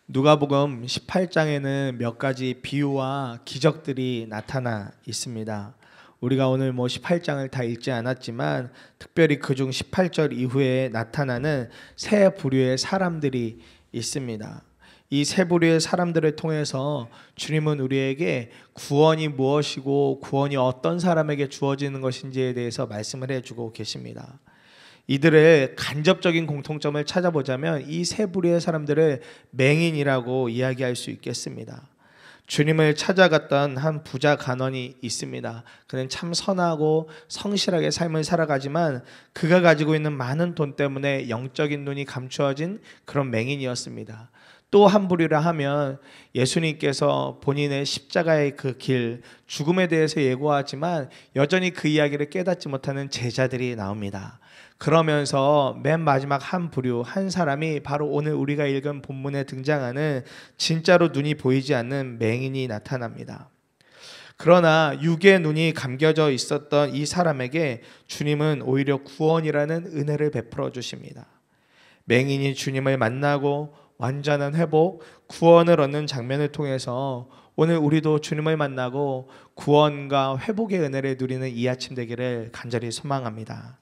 누가복음 18장에는 몇 가지 비유와 기적들이 나타나 있습니다. 우리가 오늘 18장을 다 읽지 않았지만 특별히 그중 18절 이후에 나타나는 세 부류의 사람들이 있습니다. 이 세 부류의 사람들을 통해서 주님은 우리에게 구원이 무엇이고 구원이 어떤 사람에게 주어지는 것인지에 대해서 말씀을 해주고 계십니다. 이들의 간접적인 공통점을 찾아보자면 이 세 부류의 사람들을 맹인이라고 이야기할 수 있겠습니다. 주님을 찾아갔던 한 부자 간원이 있습니다. 그는 참 선하고 성실하게 삶을 살아가지만 그가 가지고 있는 많은 돈 때문에 영적인 눈이 감추어진 그런 맹인이었습니다. 또 한 부류라 하면 예수님께서 본인의 십자가의 그 길, 죽음에 대해서 예고하지만 여전히 그 이야기를 깨닫지 못하는 제자들이 나옵니다. 그러면서 맨 마지막 한 부류, 한 사람이 바로 오늘 우리가 읽은 본문에 등장하는 진짜로 눈이 보이지 않는 맹인이 나타납니다. 그러나 육의 눈이 감겨져 있었던 이 사람에게 주님은 오히려 구원이라는 은혜를 베풀어 주십니다. 맹인이 주님을 만나고 완전한 회복, 구원을 얻는 장면을 통해서 오늘 우리도 주님을 만나고 구원과 회복의 은혜를 누리는 이 아침 되기를 간절히 소망합니다.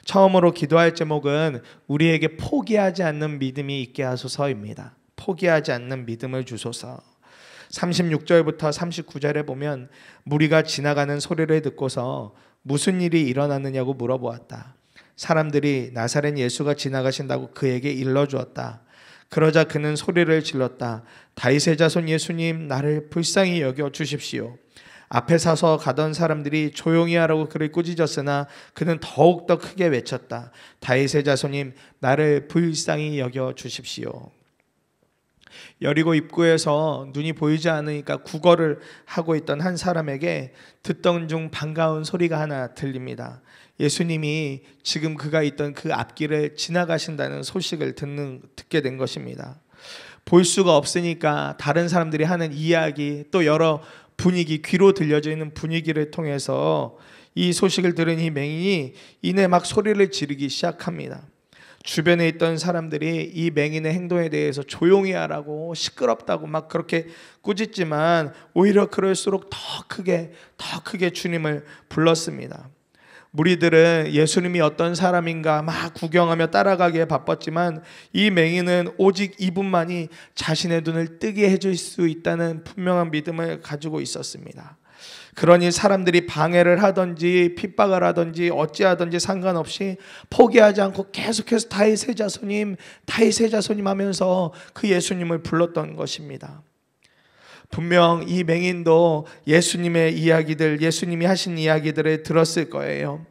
처음으로 기도할 제목은 우리에게 포기하지 않는 믿음이 있게 하소서입니다. 포기하지 않는 믿음을 주소서. 36절부터 39절에 보면 무리가 지나가는 소리를 듣고서 무슨 일이 일어났느냐고 물어보았다. 사람들이 나사렛 예수가 지나가신다고 그에게 일러주었다. 그러자 그는 소리를 질렀다. 다윗의 자손 예수님, 나를 불쌍히 여겨 주십시오. 앞에 서서 가던 사람들이 조용히 하라고 그를 꾸짖었으나 그는 더욱더 크게 외쳤다. 다윗의 자손님, 나를 불쌍히 여겨 주십시오. 여리고 입구에서 눈이 보이지 않으니까 구걸을 하고 있던 한 사람에게 듣던 중 반가운 소리가 하나 들립니다. 예수님이 지금 그가 있던 그 앞길을 지나가신다는 소식을 듣게 된 것입니다. 볼 수가 없으니까 다른 사람들이 하는 이야기, 또 여러 분위기, 귀로 들려져 있는 분위기를 통해서 이 소식을 들은 이 맹인이 이내 막 소리를 지르기 시작합니다. 주변에 있던 사람들이 이 맹인의 행동에 대해서 조용히 하라고, 시끄럽다고 막 그렇게 꾸짖지만 오히려 그럴수록 더 크게 주님을 불렀습니다. 무리들은 예수님이 어떤 사람인가 막 구경하며 따라가기에 바빴지만 이 맹인은 오직 이분만이 자신의 눈을 뜨게 해줄 수 있다는 분명한 믿음을 가지고 있었습니다. 그러니 사람들이 방해를 하든지 핍박을 하든지 어찌하든지 상관없이 포기하지 않고 계속해서 다윗의 자손님 하면서 그 예수님을 불렀던 것입니다. 분명 이 맹인도 예수님의 이야기들, 예수님이 하신 이야기들을 들었을 거예요.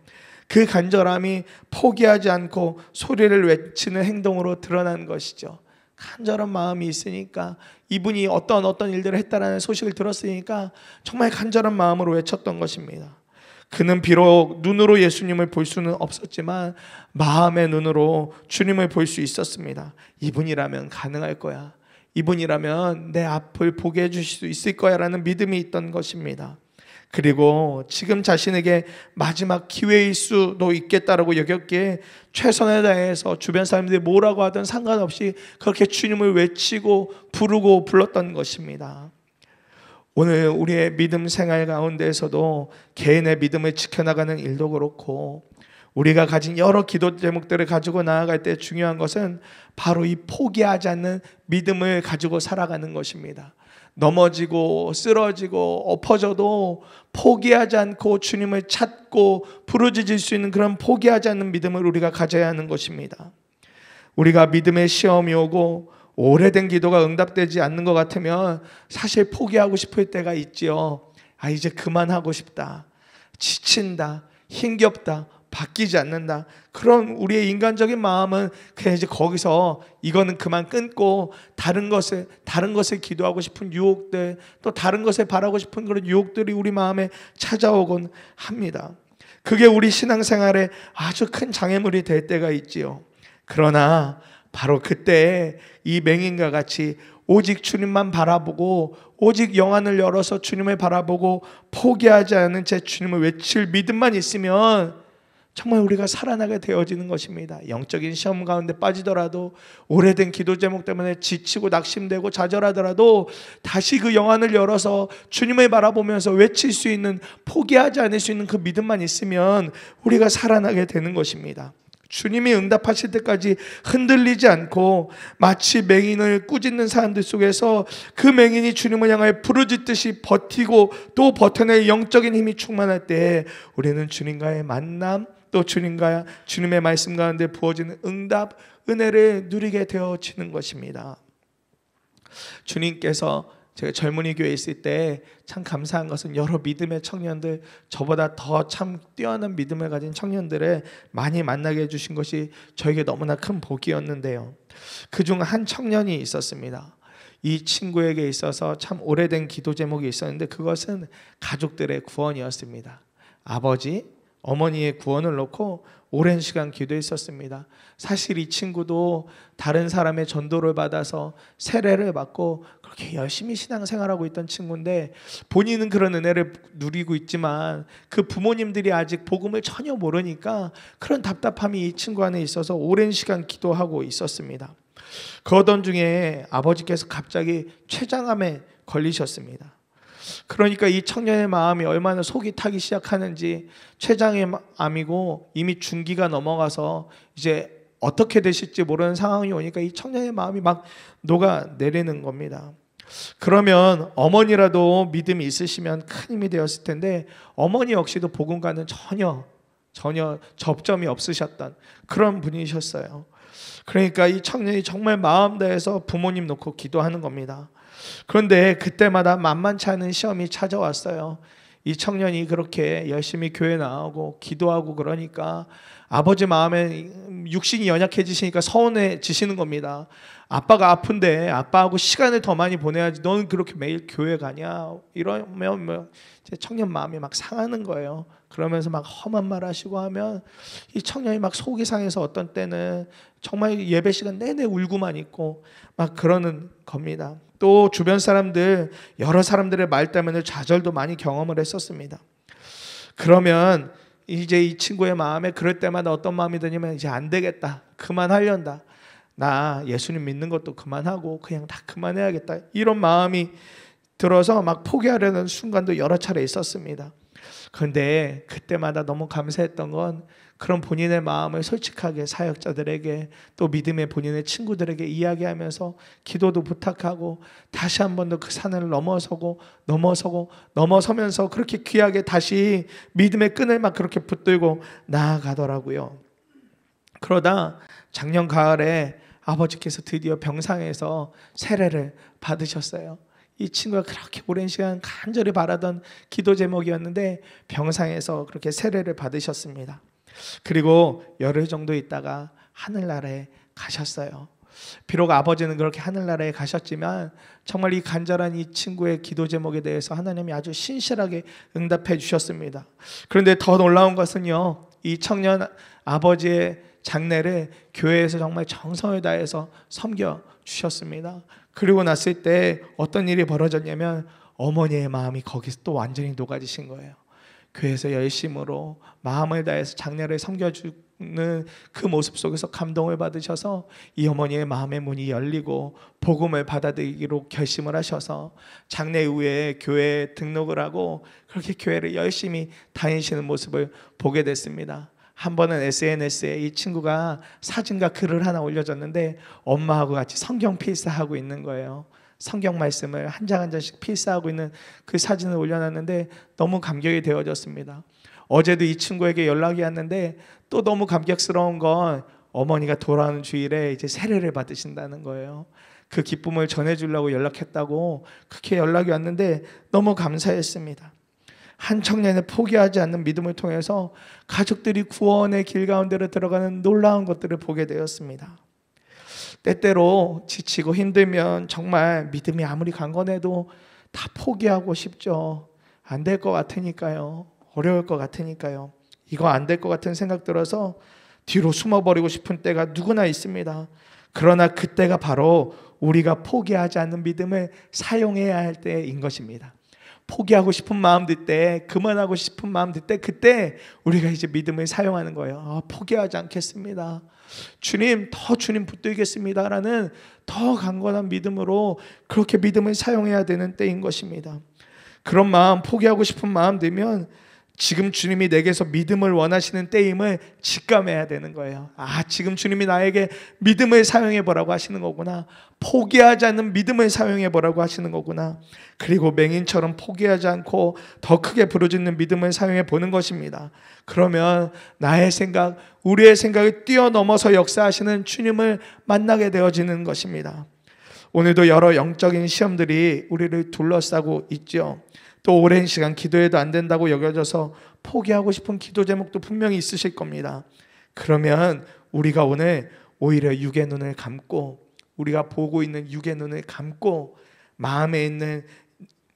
그 간절함이 포기하지 않고 소리를 외치는 행동으로 드러난 것이죠. 간절한 마음이 있으니까, 이분이 어떤 일들을 했다라는 소식을 들었으니까 정말 간절한 마음으로 외쳤던 것입니다. 그는 비록 눈으로 예수님을 볼 수는 없었지만 마음의 눈으로 주님을 볼 수 있었습니다. 이분이라면 가능할 거야. 이분이라면 내 앞을 보게 해주실 수 있을 거야 라는 믿음이 있던 것입니다. 그리고 지금 자신에게 마지막 기회일 수도 있겠다라고 여겼기에 최선을 다해서 주변 사람들이 뭐라고 하든 상관없이 그렇게 주님을 외치고 부르고 불렀던 것입니다. 오늘 우리의 믿음 생활 가운데에서도 개인의 믿음을 지켜나가는 일도 그렇고 우리가 가진 여러 기도 제목들을 가지고 나아갈 때 중요한 것은 바로 이 포기하지 않는 믿음을 가지고 살아가는 것입니다. 넘어지고 쓰러지고 엎어져도 포기하지 않고 주님을 찾고 부르짖을 수 있는 그런 포기하지 않는 믿음을 우리가 가져야 하는 것입니다. 우리가 믿음의 시험이 오고 오래된 기도가 응답되지 않는 것 같으면 사실 포기하고 싶을 때가 있지요. 이제 그만하고 싶다, 지친다, 힘겹다, 바뀌지 않는다. 그런 우리의 인간적인 마음은 그냥 이제 거기서 이거는 그만 끊고 다른 것을 기도하고 싶은 유혹들, 또 다른 것을 바라고 싶은 그런 유혹들이 우리 마음에 찾아오곤 합니다. 그게 우리 신앙생활에 아주 큰 장애물이 될 때가 있지요. 그러나 바로 그때 이 맹인과 같이 오직 주님만 바라보고 오직 영안을 열어서 주님을 바라보고 포기하지 않은 채 주님을 외칠 믿음만 있으면 정말 우리가 살아나게 되어지는 것입니다. 영적인 시험 가운데 빠지더라도, 오래된 기도 제목 때문에 지치고 낙심되고 좌절하더라도 다시 그 영안을 열어서 주님을 바라보면서 외칠 수 있는, 포기하지 않을 수 있는 그 믿음만 있으면 우리가 살아나게 되는 것입니다. 주님이 응답하실 때까지 흔들리지 않고, 마치 맹인을 꾸짖는 사람들 속에서 그 맹인이 주님을 향하여 부르짖듯이 버티고 또 버텨낼 영적인 힘이 충만할 때 우리는 주님과의 만남, 또 주님의 말씀 가운데 부어지는 응답, 은혜를 누리게 되어지는 것입니다. 주님께서, 제가 젊은이 교회에 있을 때 참 감사한 것은 여러 믿음의 청년들, 저보다 더 참 뛰어난 믿음을 가진 청년들을 많이 만나게 해주신 것이 저에게 너무나 큰 복이었는데요, 그중 한 청년이 있었습니다. 이 친구에게 있어서 참 오래된 기도 제목이 있었는데, 그것은 가족들의 구원이었습니다. 아버지, 어머니의 구원을 놓고 오랜 시간 기도했었습니다. 사실 이 친구도 다른 사람의 전도를 받아서 세례를 받고 그렇게 열심히 신앙생활하고 있던 친구인데, 본인은 그런 은혜를 누리고 있지만 그 부모님들이 아직 복음을 전혀 모르니까 그런 답답함이 이 친구 안에 있어서 오랜 시간 기도하고 있었습니다. 그러던 중에 아버지께서 갑자기 췌장암에 걸리셨습니다. 그러니까 이 청년의 마음이 얼마나 속이 타기 시작하는지, 췌장암이고 이미 중기가 넘어가서 이제 어떻게 되실지 모르는 상황이 오니까 이 청년의 마음이 막 녹아내리는 겁니다. 그러면 어머니라도 믿음이 있으시면 큰 힘이 되었을 텐데, 어머니 역시도 복음과는 전혀 접점이 없으셨던 그런 분이셨어요. 그러니까 이 청년이 정말 마음 다해서 부모님 놓고 기도하는 겁니다. 그런데 그때마다 만만치 않은 시험이 찾아왔어요. 이 청년이 그렇게 열심히 교회 나오고 기도하고 그러니까 아버지 마음에 육신이 연약해지시니까 서운해지시는 겁니다. 아빠가 아픈데 아빠하고 시간을 더 많이 보내야지, 너는 그렇게 매일 교회 가냐, 이러면 청년 마음이 막 상하는 거예요. 그러면서 막 험한 말 하시고 하면 이 청년이 막 속이 상해서 어떤 때는 정말 예배 시간 내내 울고만 있고 막 그러는 겁니다. 또 주변 사람들, 여러 사람들의 말 때문에 좌절도 많이 경험을 했었습니다. 그러면 이제 이 친구의 마음에 그럴 때마다 어떤 마음이 드냐면, 이제 안 되겠다, 그만하련다, 나 예수님 믿는 것도 그만하고 그냥 다 그만해야겠다, 이런 마음이 들어서 막 포기하려는 순간도 여러 차례 있었습니다. 그런데 그때마다 너무 감사했던 건, 그런 본인의 마음을 솔직하게 사역자들에게, 또 믿음의 본인의 친구들에게 이야기하면서 기도도 부탁하고 다시 한 번 더 그 산을 넘어서면서 그렇게 귀하게 다시 믿음의 끈을 막 그렇게 붙들고 나아가더라고요. 그러다 작년 가을에 아버지께서 드디어 병상에서 세례를 받으셨어요. 이 친구가 그렇게 오랜 시간 간절히 바라던 기도 제목이었는데 병상에서 그렇게 세례를 받으셨습니다. 그리고 열흘 정도 있다가 하늘나라에 가셨어요. 비록 아버지는 그렇게 하늘나라에 가셨지만 정말 이 간절한 이 친구의 기도 제목에 대해서 하나님이 아주 신실하게 응답해 주셨습니다. 그런데 더 놀라운 것은요, 이 청년 아버지의 장례를 교회에서 정말 정성을 다해서 섬겨 주셨습니다. 그리고 났을 때 어떤 일이 벌어졌냐면, 어머니의 마음이 거기서 또 완전히 녹아지신 거예요. 교회에서 열심으로 마음을 다해서 장례를 섬겨주는 그 모습 속에서 감동을 받으셔서 이 어머니의 마음의 문이 열리고 복음을 받아들이기로 결심을 하셔서 장례 이후에 교회에 등록을 하고 그렇게 교회를 열심히 다니시는 모습을 보게 됐습니다. 한 번은 SNS에 이 친구가 사진과 글을 하나 올려줬는데, 엄마하고 같이 성경 필사하고 있는 거예요. 성경 말씀을 한 장 한 장씩 필사하고 있는 그 사진을 올려놨는데 너무 감격이 되어졌습니다. 어제도 이 친구에게 연락이 왔는데 또 너무 감격스러운 건, 어머니가 돌아오는 주일에 이제 세례를 받으신다는 거예요. 그 기쁨을 전해주려고 연락했다고 그렇게 연락이 왔는데 너무 감사했습니다. 한 청년의 포기하지 않는 믿음을 통해서 가족들이 구원의 길 가운데로 들어가는 놀라운 것들을 보게 되었습니다. 때때로 지치고 힘들면 정말 믿음이 아무리 강건해도 다 포기하고 싶죠. 안 될 것 같으니까요. 어려울 것 같으니까요. 이거 안 될 것 같은 생각 들어서 뒤로 숨어버리고 싶은 때가 누구나 있습니다. 그러나 그때가 바로 우리가 포기하지 않는 믿음을 사용해야 할 때인 것입니다. 포기하고 싶은 마음 들 때, 그만하고 싶은 마음 들 때, 그때 우리가 이제 믿음을 사용하는 거예요. 포기하지 않겠습니다. 주님, 더 주님 붙들겠습니다 라는 더 강건한 믿음으로 그렇게 믿음을 사용해야 되는 때인 것입니다. 그런 마음, 포기하고 싶은 마음 들면 지금 주님이 내게서 믿음을 원하시는 때임을 직감해야 되는 거예요. 지금 주님이 나에게 믿음을 사용해 보라고 하시는 거구나. 포기하지 않는 믿음을 사용해 보라고 하시는 거구나. 그리고 맹인처럼 포기하지 않고 더 크게 부르짖는 믿음을 사용해 보는 것입니다. 그러면 나의 생각, 우리의 생각을 뛰어넘어서 역사하시는 주님을 만나게 되어지는 것입니다. 오늘도 여러 영적인 시험들이 우리를 둘러싸고 있죠. 또 오랜 시간 기도해도 안 된다고 여겨져서 포기하고 싶은 기도 제목도 분명히 있으실 겁니다. 그러면 우리가 오늘 오히려 육의 눈을 감고, 우리가 보고 있는 육의 눈을 감고 마음에 있는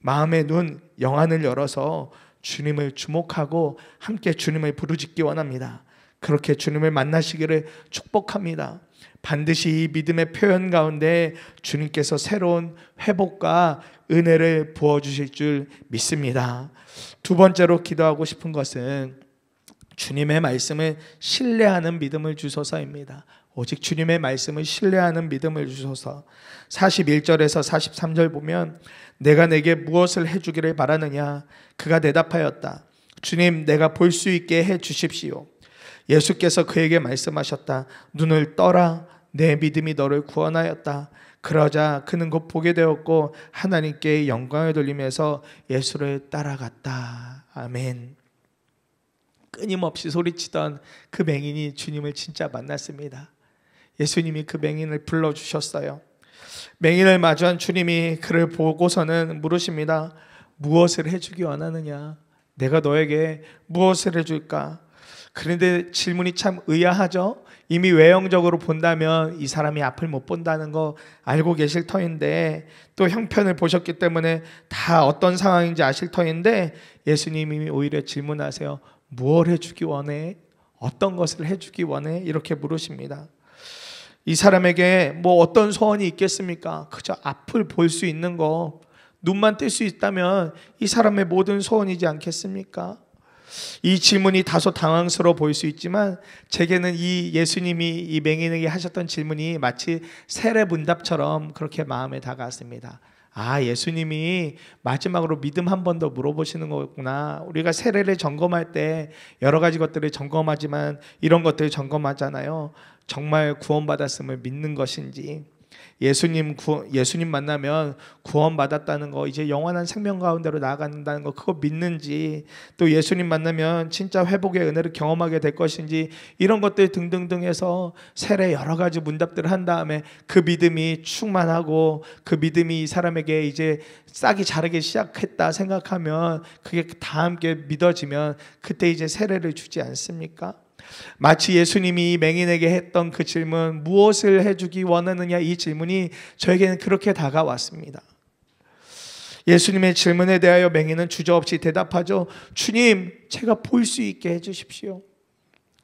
마음의 눈, 영안을 열어서 주님을 주목하고 함께 주님을 부르짖기 원합니다. 그렇게 주님을 만나시기를 축복합니다. 반드시 이 믿음의 표현 가운데 주님께서 새로운 회복과 은혜를 부어주실 줄 믿습니다. 두 번째로 기도하고 싶은 것은 주님의 말씀을 신뢰하는 믿음을 주소서입니다. 오직 주님의 말씀을 신뢰하는 믿음을 주소서. 41절에서 43절 보면 내가 내게 무엇을 해주기를 바라느냐? 그가 대답하였다. 주님, 내가 볼 수 있게 해 주십시오. 예수께서 그에게 말씀하셨다. 눈을 떠라. 내 믿음이 너를 구원하였다. 그러자 그는 곧 보게 되었고 하나님께 영광을 돌리면서 예수를 따라갔다. 아멘. 끊임없이 소리치던 그 맹인이 주님을 진짜 만났습니다. 예수님이 그 맹인을 불러주셨어요. 맹인을 마주한 주님이 그를 보고서는 물으십니다. 무엇을 해주기 원하느냐? 내가 너에게 무엇을 해줄까? 그런데 질문이 참 의아하죠. 이미 외형적으로 본다면 이 사람이 앞을 못 본다는 거 알고 계실 터인데, 또 형편을 보셨기 때문에 다 어떤 상황인지 아실 터인데 예수님이 오히려 질문하세요. 무엇을 해주기 원해? 어떤 것을 해주기 원해? 이렇게 물으십니다. 이 사람에게 뭐 어떤 소원이 있겠습니까? 그저 앞을 볼 수 있는 거, 눈만 뜰 수 있다면 이 사람의 모든 소원이지 않겠습니까? 이 질문이 다소 당황스러워 보일 수 있지만 제게는 이 예수님이 이 맹인에게 하셨던 질문이 마치 세례문답처럼 그렇게 마음에 다가왔습니다. 예수님이 마지막으로 믿음 한 번 더 물어보시는 거구나. 우리가 세례를 점검할 때 여러 가지 것들을 점검하지만 이런 것들을 점검하잖아요. 정말 구원받았음을 믿는 것인지, 예수님 만나면 구원받았다는 거, 이제 영원한 생명 가운데로 나아간다는 거, 그거 믿는지, 또 예수님 만나면 진짜 회복의 은혜를 경험하게 될 것인지, 이런 것들 등등등 해서 세례 여러 가지 문답들을 한 다음에 그 믿음이 충만하고 그 믿음이 이 사람에게 이제 싹이 자라기 시작했다 생각하면, 그게 다 함께 믿어지면 그때 이제 세례를 주지 않습니까? 마치 예수님이 맹인에게 했던 그 질문, 무엇을 해주기 원하느냐, 이 질문이 저에게는 그렇게 다가왔습니다. 예수님의 질문에 대하여 맹인은 주저없이 대답하죠. 주님, 제가 볼 수 있게 해주십시오.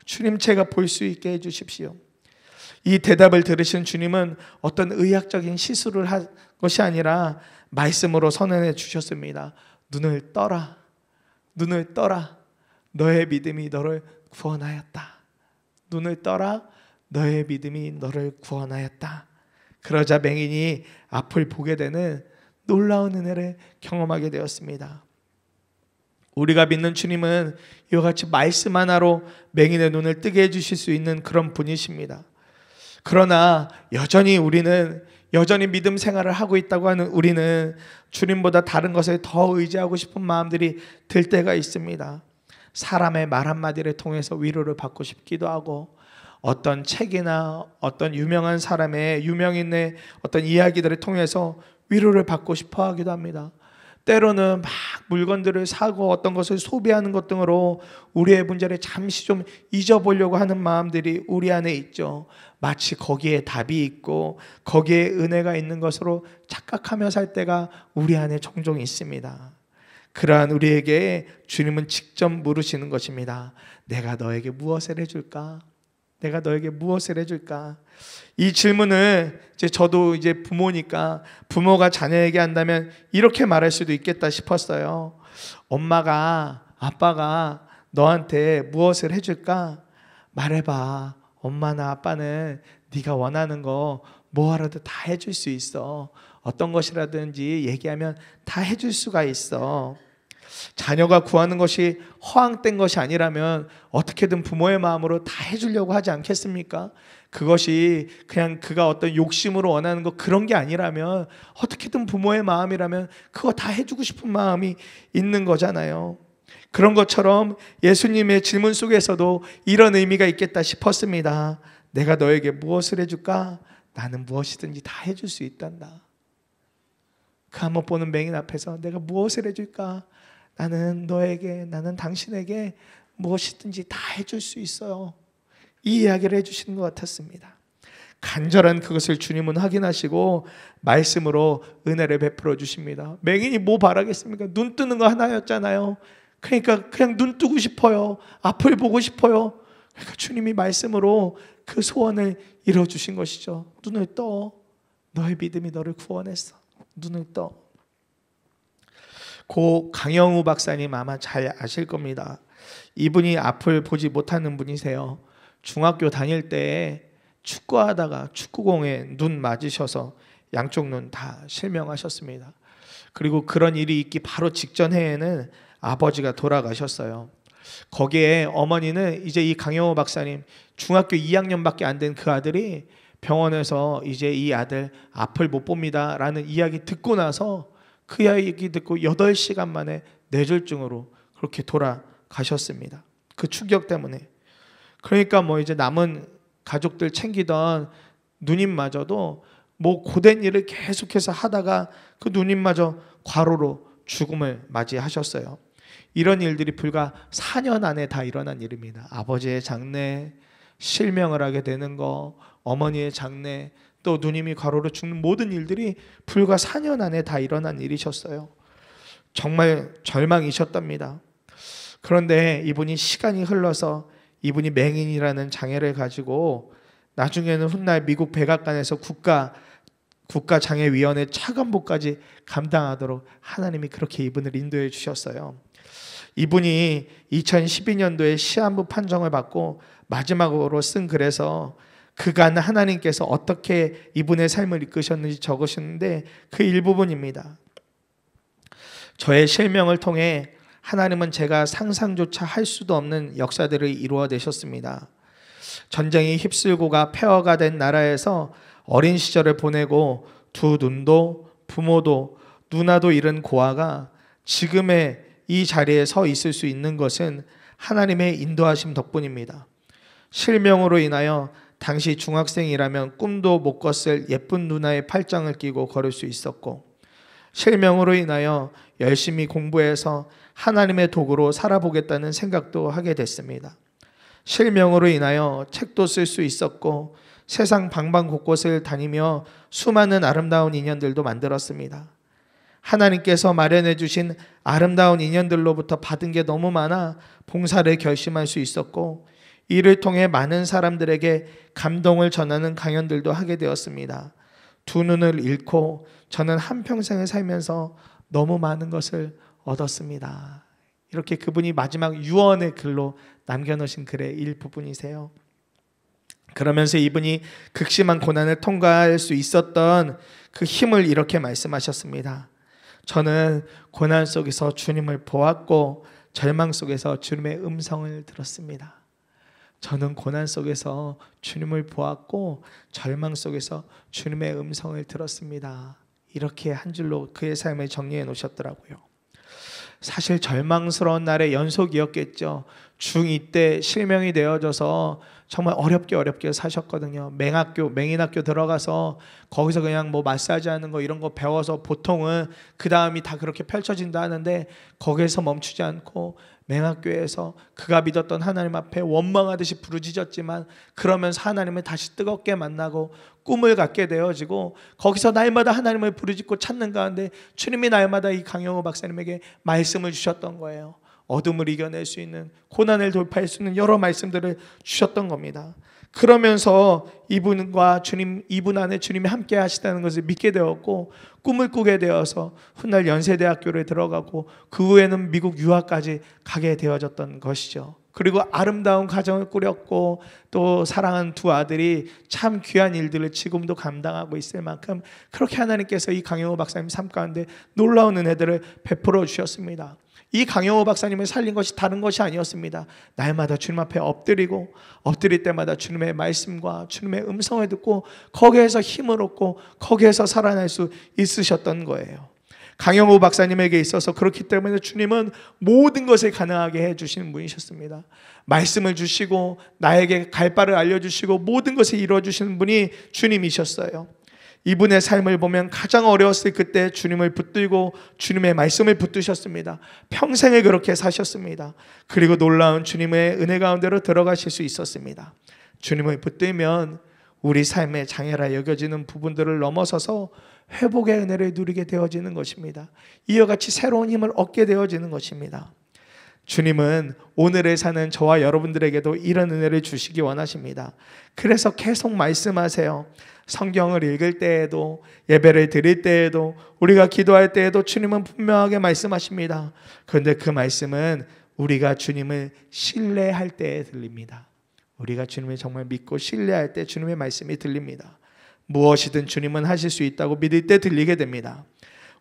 주님, 제가 볼 수 있게 해주십시오. 이 대답을 들으신 주님은 어떤 의학적인 시술을 한 것이 아니라 말씀으로 선언해 주셨습니다. 눈을 떠라. 눈을 떠라. 너의 믿음이 너를 구원하였다. 눈을 떠라. 너의 믿음이 너를 구원하였다. 그러자 맹인이 앞을 보게 되는 놀라운 은혜를 경험하게 되었습니다. 우리가 믿는 주님은 이와 같이 말씀 하나로 맹인의 눈을 뜨게 해주실 수 있는 그런 분이십니다. 그러나 여전히 믿음 생활을 하고 있다고 하는 우리는 주님보다 다른 것에 더 의지하고 싶은 마음들이 들 때가 있습니다. 사람의 말 한마디를 통해서 위로를 받고 싶기도 하고, 어떤 책이나 어떤 유명한 사람의 유명인의 어떤 이야기들을 통해서 위로를 받고 싶어 하기도 합니다. 때로는 막 물건들을 사고 어떤 것을 소비하는 것 등으로 우리의 문제를 잠시 좀 잊어보려고 하는 마음들이 우리 안에 있죠. 마치 거기에 답이 있고 거기에 은혜가 있는 것으로 착각하며 살 때가 우리 안에 종종 있습니다. 그러한 우리에게 주님은 직접 물으시는 것입니다. 내가 너에게 무엇을 해줄까? 내가 너에게 무엇을 해줄까? 이 질문을 저도 이제 부모니까 부모가 자녀에게 한다면 이렇게 말할 수도 있겠다 싶었어요. 엄마가, 아빠가 너한테 무엇을 해줄까? 말해봐. 엄마나 아빠는 네가 원하는 거 뭐하라도 다 해줄 수 있어. 어떤 것이라든지 얘기하면 다 해줄 수가 있어. 자녀가 구하는 것이 허황된 것이 아니라면 어떻게든 부모의 마음으로 다 해주려고 하지 않겠습니까? 그것이 그냥 그가 어떤 욕심으로 원하는 것 그런 게 아니라면 어떻게든 부모의 마음이라면 그거 다 해주고 싶은 마음이 있는 거잖아요. 그런 것처럼 예수님의 질문 속에서도 이런 의미가 있겠다 싶었습니다. 내가 너에게 무엇을 해줄까? 나는 무엇이든지 다 해줄 수 있단다. 그 한 번 보는 맹인 앞에서 내가 무엇을 해줄까? 나는 너에게, 나는 당신에게 무엇이든지 다 해줄 수 있어요. 이 이야기를 해주시는 것 같았습니다. 간절한 그것을 주님은 확인하시고 말씀으로 은혜를 베풀어 주십니다. 맹인이 뭐 바라겠습니까? 눈 뜨는 거 하나였잖아요. 그러니까 그냥 눈 뜨고 싶어요. 앞을 보고 싶어요. 그러니까 주님이 말씀으로 그 소원을 이루어주신 것이죠. 눈을 떠. 너의 믿음이 너를 구원했어. 눈을 떠. 고 강영우 박사님 아마 잘 아실 겁니다. 이분이 앞을 보지 못하는 분이세요. 중학교 다닐 때 축구하다가 축구공에 눈 맞으셔서 양쪽 눈 다 실명하셨습니다. 그리고 그런 일이 있기 바로 직전 해에는 아버지가 돌아가셨어요. 거기에 어머니는 이제 이 강영호 박사님 중학교 2학년밖에 안 된 그 아들이 병원에서 이제 이 아들 앞을 못 봅니다 라는 이야기 듣고 나서 그 이야기 듣고 8시간 만에 뇌졸중으로 그렇게 돌아가셨습니다. 그 충격 때문에. 그러니까 뭐 이제 남은 가족들 챙기던 누님마저도 뭐 고된 일을 계속해서 하다가 그 누님마저 과로로 죽음을 맞이하셨어요. 이런 일들이 불과 4년 안에 다 일어난 일입니다. 아버지의 장례, 실명을 하게 되는 거, 어머니의 장례, 또 누님이 과로로 죽는 모든 일들이 불과 4년 안에 다 일어난 일이셨어요. 정말 절망이셨답니다. 그런데 이분이 시간이 흘러서 이분이 맹인이라는 장애를 가지고 나중에는 훗날 미국 백악관에서 국가장애위원회 차관보까지 감당하도록 하나님이 그렇게 이분을 인도해 주셨어요. 이분이 2012년도에 시한부 판정을 받고 마지막으로 쓴 글에서 그간 하나님께서 어떻게 이분의 삶을 이끄셨는지 적으셨는데 그 일부분입니다. 저의 실명을 통해 하나님은 제가 상상조차 할 수도 없는 역사들을 이루어내셨습니다. 전쟁이 휩쓸고가 폐허가 된 나라에서 어린 시절을 보내고 두 눈도 부모도 누나도 잃은 고아가 지금의 이 자리에 서 있을 수 있는 것은 하나님의 인도하심 덕분입니다. 실명으로 인하여 당시 중학생이라면 꿈도 못 꿨을 예쁜 누나의 팔짱을 끼고 걸을 수 있었고, 실명으로 인하여 열심히 공부해서 하나님의 도구로 살아보겠다는 생각도 하게 됐습니다. 실명으로 인하여 책도 쓸 수 있었고 세상 방방 곳곳을 다니며 수많은 아름다운 인연들도 만들었습니다. 하나님께서 마련해 주신 아름다운 인연들로부터 받은 게 너무 많아 봉사를 결심할 수 있었고, 이를 통해 많은 사람들에게 감동을 전하는 강연들도 하게 되었습니다. 두 눈을 잃고 저는 한평생을 살면서 너무 많은 것을 얻었습니다. 이렇게 그분이 마지막 유언의 글로 남겨놓으신 글의 일부분이세요. 그러면서 이분이 극심한 고난을 통과할 수 있었던 그 힘을 이렇게 말씀하셨습니다. 저는 고난 속에서 주님을 보았고 절망 속에서 주님의 음성을 들었습니다. 저는 고난 속에서 주님을 보았고 절망 속에서 주님의 음성을 들었습니다. 이렇게 한 줄로 그의 삶을 정리해 놓으셨더라고요. 사실 절망스러운 날의 연속이었겠죠. 중2 때 실명이 되어져서 정말 어렵게 사셨거든요. 맹인학교 들어가서 거기서 그냥 뭐 마사지 하는 거 이런 거 배워서 보통은 그 다음이 다 그렇게 펼쳐진다 하는데 거기에서 멈추지 않고 맹학교에서 그가 믿었던 하나님 앞에 원망하듯이 부르짖었지만 그러면서 하나님을 다시 뜨겁게 만나고 꿈을 갖게 되어지고 거기서 날마다 하나님을 부르짖고 찾는 가운데 주님이 날마다 이 강영호 박사님에게 말씀을 주셨던 거예요. 어둠을 이겨낼 수 있는, 고난을 돌파할 수 있는 여러 말씀들을 주셨던 겁니다. 그러면서 이분 안에 주님이 함께 하시다는 것을 믿게 되었고, 꿈을 꾸게 되어서 훗날 연세대학교를 들어가고 그 후에는 미국 유학까지 가게 되어졌던 것이죠. 그리고 아름다운 가정을 꾸렸고, 또 사랑하는 두 아들이 참 귀한 일들을 지금도 감당하고 있을 만큼 그렇게 하나님께서 이 강영호 박사님 삶 가운데 놀라운 은혜들을 베풀어 주셨습니다. 이 강영호 박사님을 살린 것이 다른 것이 아니었습니다. 날마다 주님 앞에 엎드릴 때마다 주님의 말씀과 주님의 음성을 듣고 거기에서 힘을 얻고 거기에서 살아날 수 있으셨던 거예요. 강영호 박사님에게 있어서 그렇기 때문에 주님은 모든 것을 가능하게 해주시는 분이셨습니다. 말씀을 주시고 나에게 갈 바를 알려주시고 모든 것을 이루어주시는 분이 주님이셨어요. 이분의 삶을 보면 가장 어려웠을 그때 주님을 붙들고 주님의 말씀을 붙드셨습니다. 평생을 그렇게 사셨습니다. 그리고 놀라운 주님의 은혜 가운데로 들어가실 수 있었습니다. 주님을 붙들면 우리 삶의 장애라 여겨지는 부분들을 넘어서서 회복의 은혜를 누리게 되어지는 것입니다. 이와 같이 새로운 힘을 얻게 되어지는 것입니다. 주님은 오늘을 사는 저와 여러분들에게도 이런 은혜를 주시기 원하십니다. 그래서 계속 말씀하세요. 성경을 읽을 때에도, 예배를 드릴 때에도, 우리가 기도할 때에도 주님은 분명하게 말씀하십니다. 그런데 그 말씀은 우리가 주님을 신뢰할 때에 들립니다. 우리가 주님을 정말 믿고 신뢰할 때 주님의 말씀이 들립니다. 무엇이든 주님은 하실 수 있다고 믿을 때 들리게 됩니다.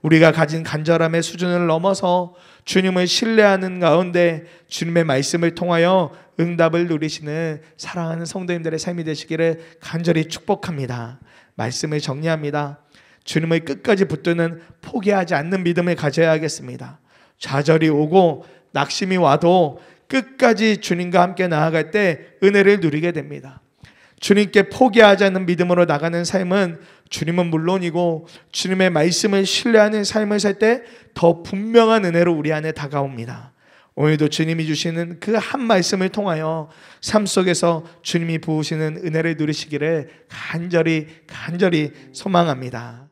우리가 가진 간절함의 수준을 넘어서 주님을 신뢰하는 가운데 주님의 말씀을 통하여 응답을 누리시는 사랑하는 성도님들의 삶이 되시기를 간절히 축복합니다. 말씀을 정리합니다. 주님을 끝까지 붙드는 포기하지 않는 믿음을 가져야겠습니다. 좌절이 오고 낙심이 와도 끝까지 주님과 함께 나아갈 때 은혜를 누리게 됩니다. 주님께 포기하지 않는 믿음으로 나가는 삶은 주님은 물론이고 주님의 말씀을 신뢰하는 삶을 살 때 더 분명한 은혜로 우리 안에 다가옵니다. 오늘도 주님이 주시는 그 한 말씀을 통하여 삶 속에서 주님이 부으시는 은혜를 누리시기를 간절히 소망합니다.